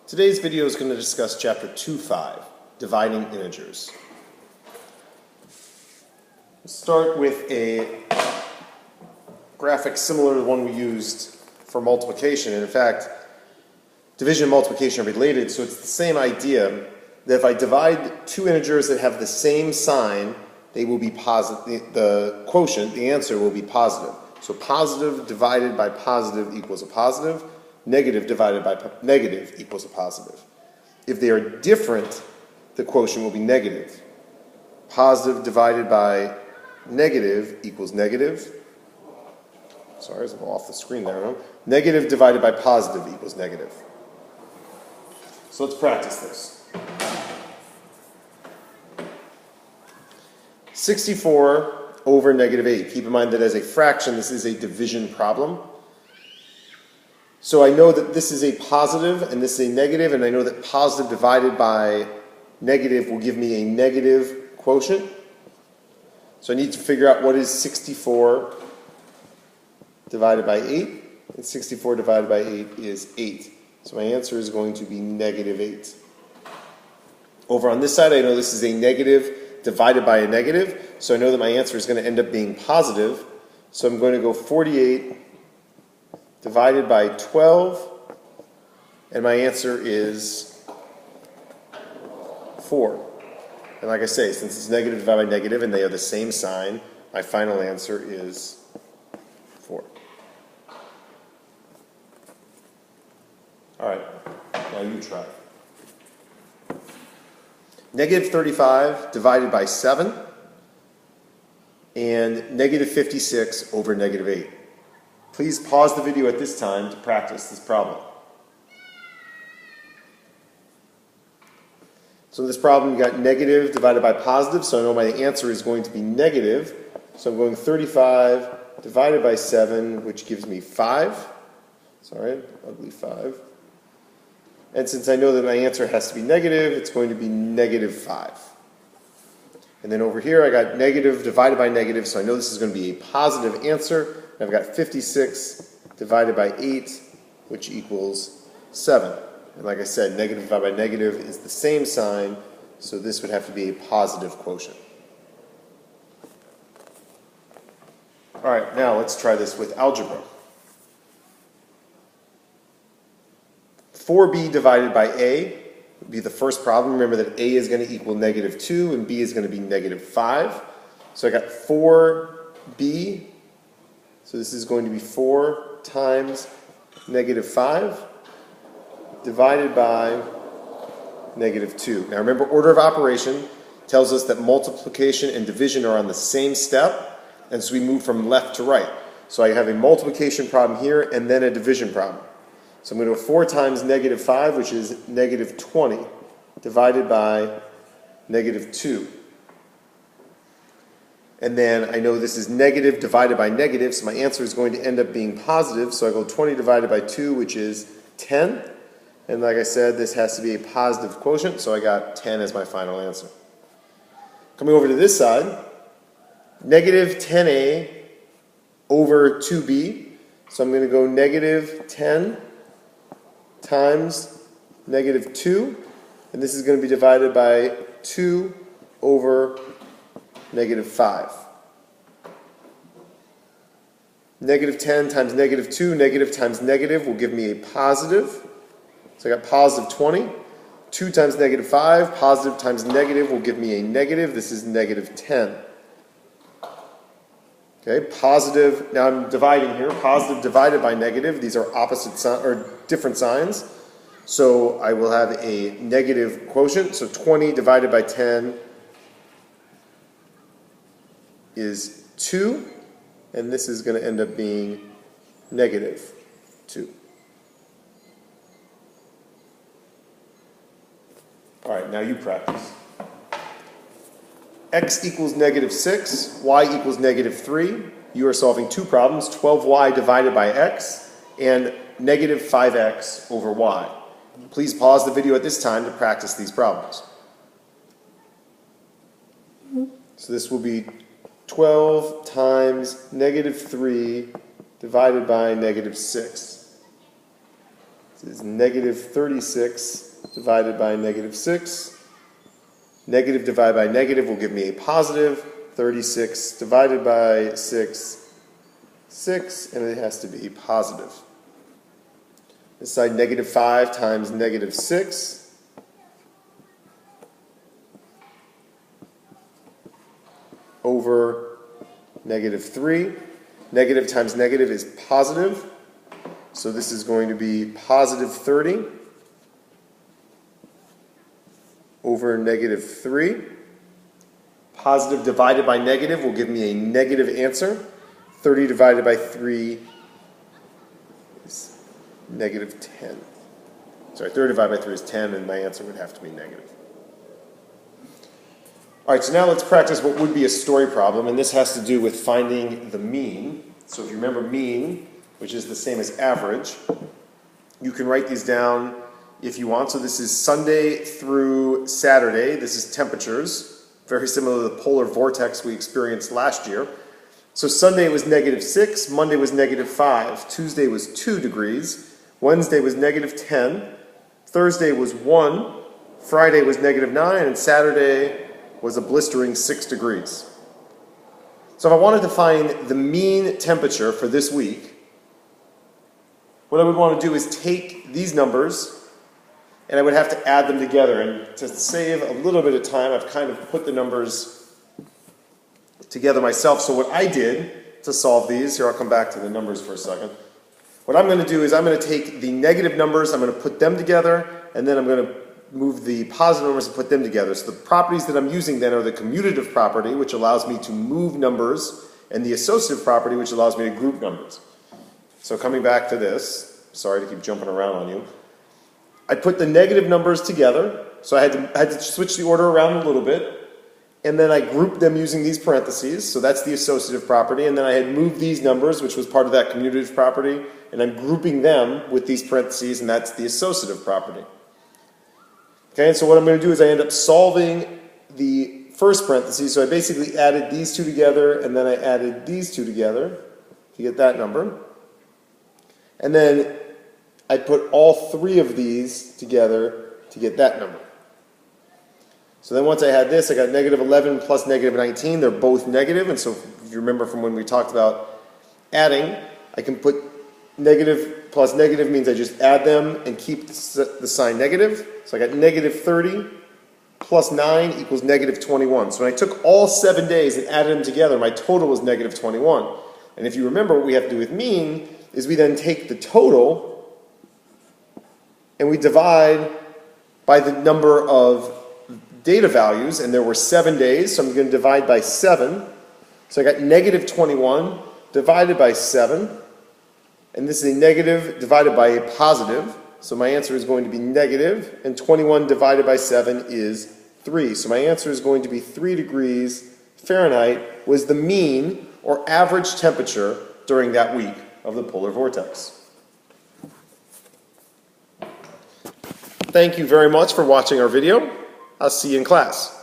Today's video is going to discuss Chapter 2.5, Dividing Integers. We'll start with a graphic similar to the one we used for multiplication. And in fact, division and multiplication are related, so it's the same idea that if I divide two integers that have the same sign, they will be positive. The quotient, the answer, will be positive. So positive divided by positive equals a positive. Negative divided by negative equals a positive. If they are different, the quotient will be negative. Positive divided by negative equals negative. Sorry, I was a little off the screen there. No? Negative divided by positive equals negative. So let's practice this. 64 over negative 8. Keep in mind that as a fraction, this is a division problem. So I know that this is a positive and this is a negative, and I know that positive divided by negative will give me a negative quotient. So I need to figure out what is 64 divided by 8, and 64 divided by 8 is 8. So my answer is going to be negative 8. Over on this side, I know this is a negative divided by a negative, so I know that my answer is going to end up being positive. So I'm going to go 48 divided by 12, and my answer is 4. And like I say, since it's negative divided by negative and they are the same sign, my final answer is 4. All right, now you try. Negative 35 divided by 7 and negative 56 over negative 8. Please pause the video at this time to practice this problem. So in this problem, you got negative divided by positive, so I know my answer is going to be negative. So I'm going 35 divided by 7, which gives me 5. Sorry, ugly 5. And since I know that my answer has to be negative, it's going to be negative 5. And then over here, I got negative divided by negative, so I know this is going to be a positive answer. I've got 56 divided by 8, which equals 7. And like I said, negative divided by negative is the same sign, so this would have to be a positive quotient. All right, now let's try this with algebra. 4b divided by a would be the first problem. Remember that a is going to equal negative 2 and b is going to be negative 5. So I got 4b. So this is going to be 4 times negative 5 divided by negative 2. Now remember, order of operation tells us that multiplication and division are on the same step, and so we move from left to right. So I have a multiplication problem here and then a division problem. So I'm going to go 4 times negative 5, which is negative 20, divided by negative 2. And then I know this is negative divided by negative, so my answer is going to end up being positive. So I go 20 divided by 2, which is 10. And like I said, this has to be a positive quotient, so I got 10 as my final answer. Coming over to this side, negative 10a over 2b. So I'm going to go negative 10 times negative 2. And this is going to be divided by 2 over negative 5. Negative 10 times negative 2, negative times negative will give me a positive. So I got positive 20. 2 times negative 5, positive times negative will give me a negative. This is negative 10. Okay, positive, now I'm dividing here. Positive divided by negative, these are opposite signs, or different signs. So I will have a negative quotient. So 20 divided by 10 is 2, and this is going to end up being negative 2. All right, now you practice. X equals negative 6, y equals negative 3. You are solving two problems, 12y divided by x and negative 5x over y. Please pause the video at this time to practice these problems. So this will be 12 times negative 3 divided by negative 6. This is negative 36 divided by negative 6. Negative divided by negative will give me a positive. 36 divided by 6, 6, and it has to be positive. This side, negative 5 times negative 6. Over negative 3. Negative times negative is positive. So this is going to be positive 30 over negative 3. Positive divided by negative will give me a negative answer. 30 divided by 3 is negative 10. Sorry, 30 divided by 3 is 10, and my answer would have to be negative. All right, so now let's practice what would be a story problem, and this has to do with finding the mean. So if you remember mean, which is the same as average, you can write these down if you want. So this is Sunday through Saturday. This is temperatures, very similar to the polar vortex we experienced last year. So Sunday was negative 6, Monday was negative 5, Tuesday was 2 degrees, Wednesday was negative 10, Thursday was 1, Friday was negative 9, and Saturday was a blistering 6 degrees. So if I wanted to find the mean temperature for this week, what I would want to do is take these numbers and I would have to add them together. And to save a little bit of time, I've kind of put the numbers together myself. So what I did to solve these, here I'll come back to the numbers for a second. What I'm going to do is I'm going to take the negative numbers, I'm going to put them together, and then I'm going to move the positive numbers and put them together. So the properties that I'm using then are the commutative property, which allows me to move numbers, and the associative property, which allows me to group numbers. So coming back to this, sorry to keep jumping around on you, I put the negative numbers together, so I had to switch the order around a little bit, and then I grouped them using these parentheses, so that's the associative property, and then I had moved these numbers, which was part of that commutative property, and I'm grouping them with these parentheses, and that's the associative property. Okay, and so what I'm going to do is I end up solving the first parentheses, so I basically added these two together, and then I added these two together to get that number. And then I put all three of these together to get that number. So then once I had this, I got negative 11 plus negative 19. They're both negative, and so if you remember from when we talked about adding, I can put negative plus negative means I just add them and keep the sign negative. So I got negative 30 plus 9 equals negative 21. So when I took all 7 days and added them together, my total was negative 21. And if you remember, what we have to do with mean is we then take the total and we divide by the number of data values, and there were 7 days, so I'm going to divide by 7. So I got negative 21 divided by 7, and this is a negative divided by a positive, so my answer is going to be negative, and 21 divided by 7 is 3. So my answer is going to be 3 degrees Fahrenheit was the mean or average temperature during that week of the polar vortex. Thank you very much for watching our video. I'll see you in class.